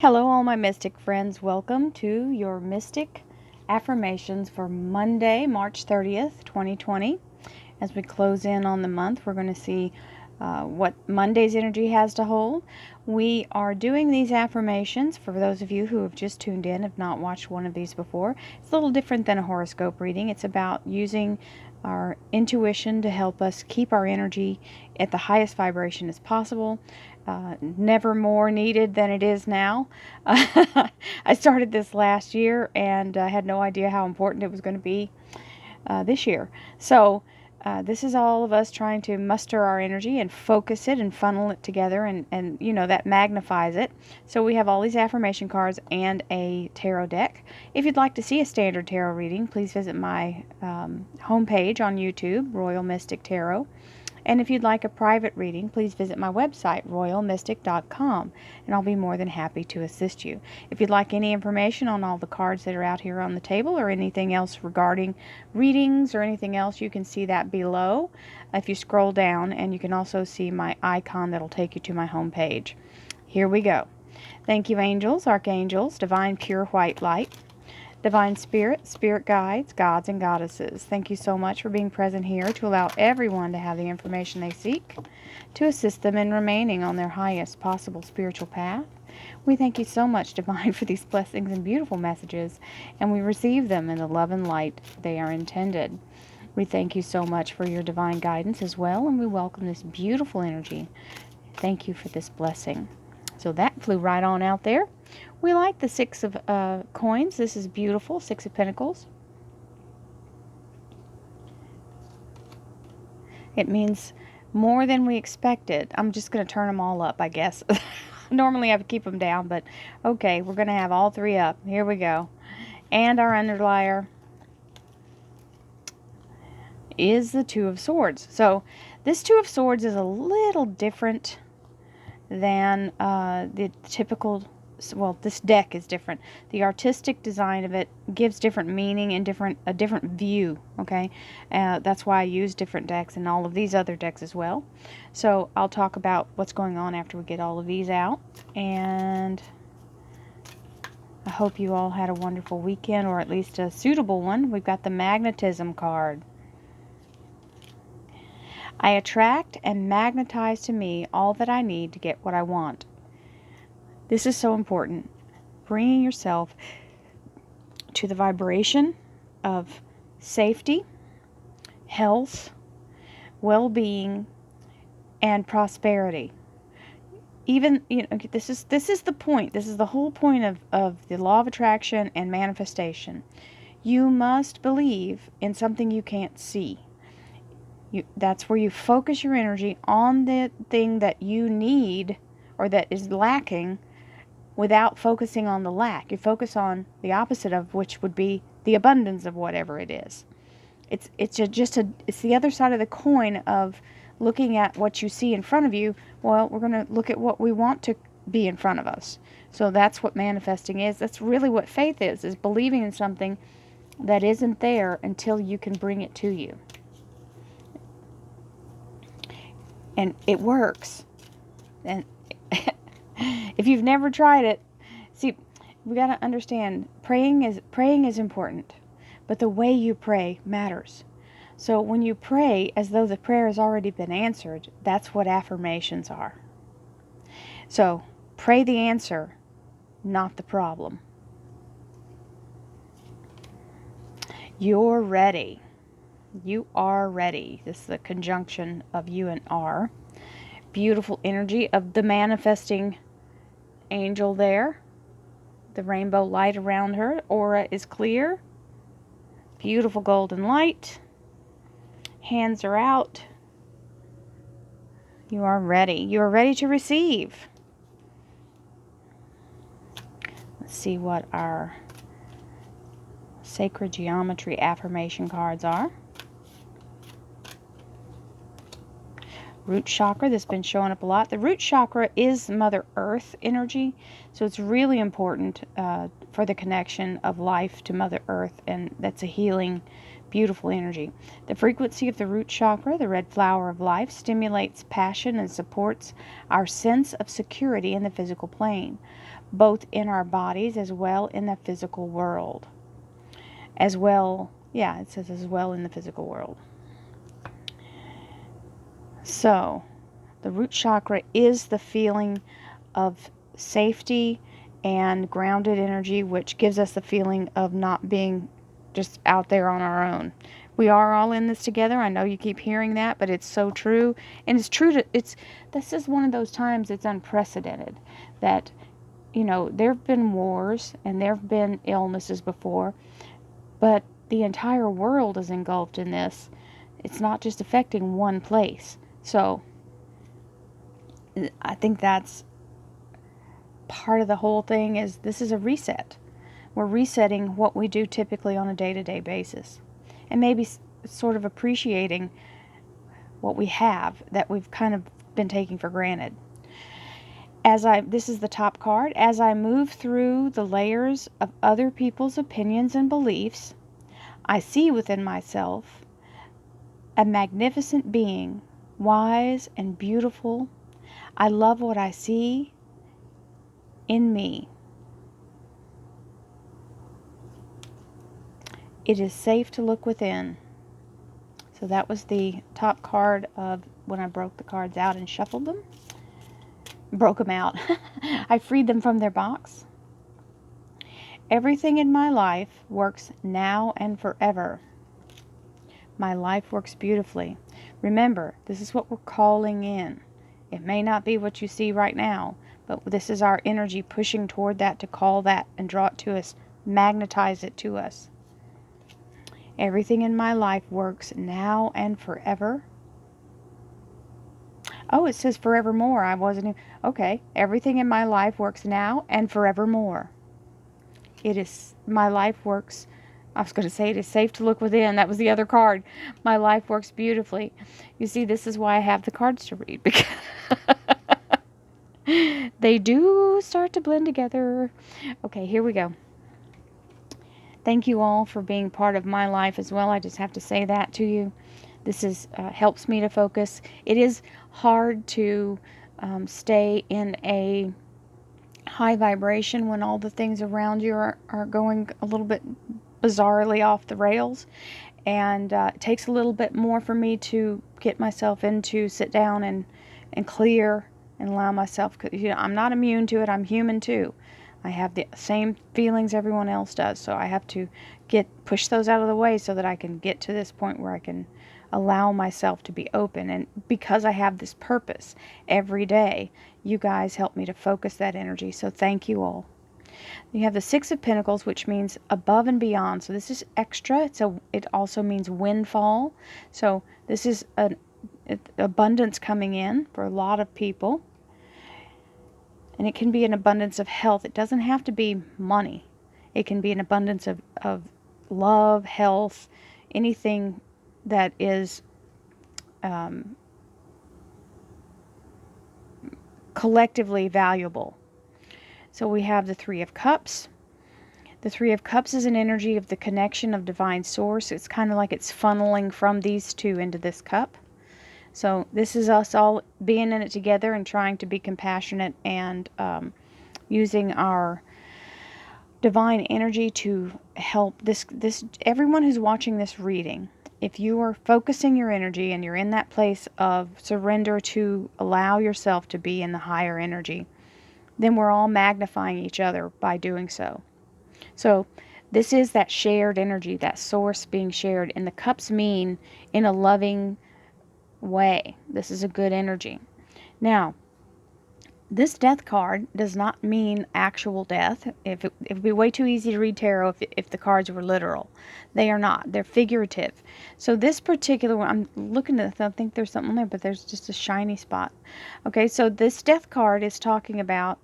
Hello, all my mystic friends. Welcome to your mystic affirmations for Monday, March 30th, 2020. As we close in on the month, we're going to see what Monday's energy has to hold. We are doing these affirmations for those of you who have just tuned in, have not watched one of these before. It's a little different than a horoscope reading. It's about using our intuition to help us keep our energy at the highest vibration as possible. Never more needed than it is now. I started this last year and I had no idea how important it was going to be this year. So this is all of us trying to muster our energy and focus it and funnel it together, and you know, that magnifies it. So we have all these affirmation cards and a tarot deck. If you'd like to see a standard tarot reading, please visit my homepage on YouTube, Royal Mystic Tarot. And if you'd like a private reading, please visit my website, royalmystic.com, and I'll be more than happy to assist you. If you'd like any information on all the cards that are out here on the table or anything else regarding readings or anything else, you can see that below if you scroll down, and you can also see my icon that'll take you to my homepage. Here we go. Thank you, angels, archangels, divine pure white light, Divine Spirit, Spirit Guides, Gods and Goddesses. Thank you so much for being present here to allow everyone to have the information they seek, to assist them in remaining on their highest possible spiritual path. We thank you so much, Divine, for these blessings and beautiful messages, and we receive them in the love and light they are intended. We thank you so much for your divine guidance as well, and we welcome this beautiful energy. Thank you for this blessing. So that flew right on out there. We like the Six of Coins. This is beautiful. Six of Pentacles. It means more than we expected. I'm just going to turn them all up, I guess. Normally I would keep them down, but okay, we're going to have all three up. Here we go. And our underlier is the Two of Swords. So this Two of Swords is a little different than the typical. Well, this deck is different. The artistic design of it gives different meaning and a different view, okay? That's why I use different decks and all of these other decks as well. So I'll talk about what's going on after we get all of these out. And I hope you all had a wonderful weekend, or at least a suitable one. We've got the Magnetism card. I attract and magnetize to me all that I need to get what I want. This is so important. Bringing yourself to the vibration of safety, health, well-being, and prosperity. Even, you know, this is the point. This is the whole point of the law of attraction and manifestation. You must believe in something you can't see. That's where you focus your energy on the thing that you need or that is lacking, without focusing on the lack. You focus on the opposite of which would be the abundance of whatever it is. It's the other side of the coin of looking at what you see in front of you. Well, we're going to look at what we want to be in front of us. So that's what manifesting is. That's really what faith is believing in something that isn't there until you can bring it to you. And it works. And if you've never tried it, see, we got to understand, praying is important, but the way you pray matters. So when you pray as though the prayer has already been answered, that's what affirmations are. So pray the answer, not the problem. You're ready. You are ready. This is the conjunction of you and R. Beautiful energy of the manifesting angel there. The rainbow light around her. Aura is clear. Beautiful golden light. Hands are out. You are ready. You are ready to receive. Let's see what our sacred geometry affirmation cards are. Root chakra, that's been showing up a lot. The root chakra is Mother Earth energy, so it's really important for the connection of life to Mother Earth, and that's a healing, beautiful energy. The frequency of the root chakra, the red flower of life, stimulates passion and supports our sense of security in the physical plane. both in our bodies as well in the physical world. As well, yeah, it says as well in the physical world. So, the root chakra is the feeling of safety and grounded energy, which gives us the feeling of not being just out there on our own. We are all in this together. I know you keep hearing that, but it's so true. And it's true this is one of those times it's unprecedented that, there have been wars and there have been illnesses before, but the entire world is engulfed in this. It's not just affecting one place. So I think that's part of the whole thing, is this is a reset. We're resetting what we do typically on a day-to-day basis, and maybe sort of appreciating what we have that we've kind of been taking for granted. This is the top card. As I move through the layers of other people's opinions and beliefs, I see within myself a magnificent being, wise and beautiful. I love what I see in me. It is safe to look within. So that was the top card of when I broke the cards out and shuffled them. Broke them out. I freed them from their box. Everything in my life works now and forever. My life works beautifully. Remember, this is what we're calling in. It may not be what you see right now, but this is our energy pushing toward that to call that and draw it to us, magnetize it to us. Everything in my life works now and forever. Oh, it says forevermore. I wasn't even... Okay, everything in my life works now and forevermore. My life works... I was going to say it is safe to look within. That was the other card. My life works beautifully. You see, this is why I have the cards to read, because they do start to blend together. Okay, here we go. Thank you all for being part of my life as well. I just have to say that to you. This helps me to focus. It is hard to stay in a high vibration when all the things around you are going a little bit bizarrely off the rails. And it takes a little bit more for me to get myself into sit down and clear and allow myself, I'm not immune to it. I'm human too. I have the same feelings everyone else does, so I have to push those out of the way so that I can get to this point where I can allow myself to be open. And because I have this purpose every day, you guys help me to focus that energy, so thank you all. You have the Six of Pentacles, which means above and beyond. So this is extra. It also means windfall. So this is an abundance coming in for a lot of people. And it can be an abundance of health. It doesn't have to be money. It can be an abundance of love, health, anything that is collectively valuable. So we have the Three of Cups. The Three of Cups is an energy of the connection of divine source. It's kind of like it's funneling from these two into this cup. So this is us all being in it together and trying to be compassionate and using our divine energy to help everyone who's watching this reading. If you are focusing your energy and you're in that place of surrender to allow yourself to be in the higher energy, then we're all magnifying each other by doing so. So this is that shared energy, that source being shared, and the cups mean in a loving way. This is a good energy. Now, this death card does not mean actual death. It would be way too easy to read tarot if the cards were literal. They are not. They're figurative. So this particular one, I'm looking at it, I think there's something there, but there's just a shiny spot. Okay, so this death card is talking about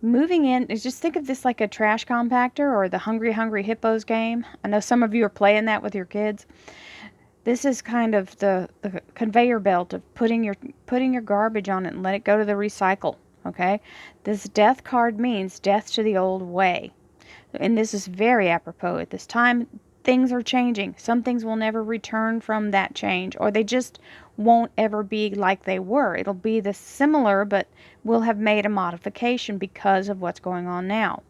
moving in. Just think of this like a trash compactor or the Hungry Hungry Hippos game. I know some of you are playing that with your kids. This is kind of the conveyor belt of putting your garbage on it and let it go to the recycle, okay? This death card means death to the old way. And this is very apropos at this time. things are changing. Some things will never return from that change, or they just won't ever be like they were. It'll be the similar, but we'll have made a modification because of what's going on now.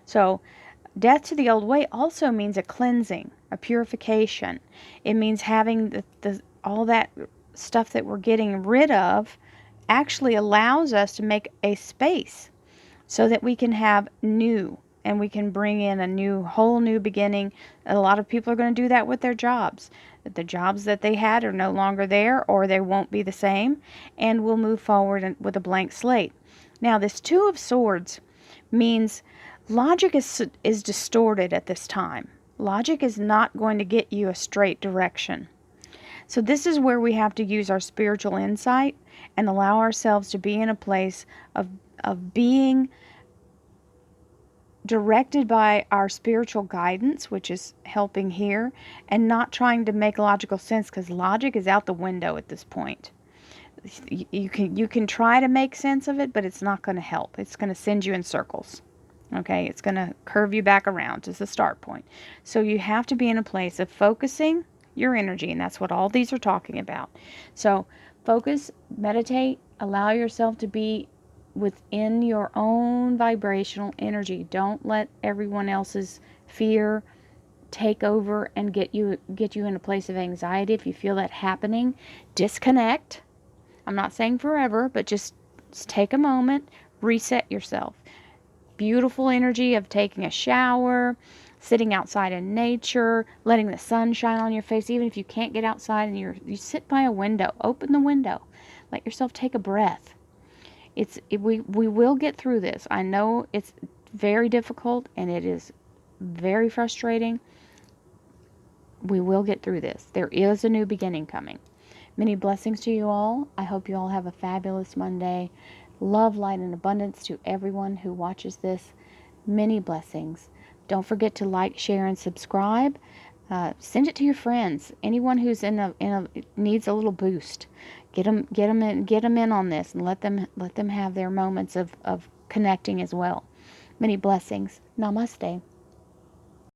So death to the old way also means a cleansing, a purification. It means having all that stuff that we're getting rid of actually allows us to make a space so that we can have new, and we can bring in a whole new beginning. A lot of people are going to do that with their jobs. The jobs that they had are no longer there, or they won't be the same, and we'll move forward with a blank slate. Now, this Two of Swords means logic is distorted at this time. Logic is not going to get you a straight direction. So this is where we have to use our spiritual insight and allow ourselves to be in a place of being directed by our spiritual guidance, which is helping here, and not trying to make logical sense, because logic is out the window at this point. You can try to make sense of it, but it's not going to help. It's going to send you in circles. Okay, it's going to curve you back around to the start point. So you have to be in a place of focusing your energy, and that's what all these are talking about. So focus, meditate, allow yourself to be within your own vibrational energy. Don't let everyone else's fear take over and get you in a place of anxiety. If you feel that happening, disconnect. I'm not saying forever, but just take a moment, reset yourself. Beautiful energy of taking a shower, sitting outside in nature, letting the sun shine on your face. Even if you can't get outside and you sit by a window, open the window, let yourself take a breath. We will get through this. I know it's very difficult and it is very frustrating. We will get through this. There is a new beginning coming. Many blessings to you all. I hope you all have a fabulous Monday. Love, light, and abundance to everyone who watches this. Many blessings. Don't forget to like, share, and subscribe. Send it to your friends. Anyone who's needs a little boost. Get them in on this, and let them have their moments of connecting as well. Many blessings. Namaste.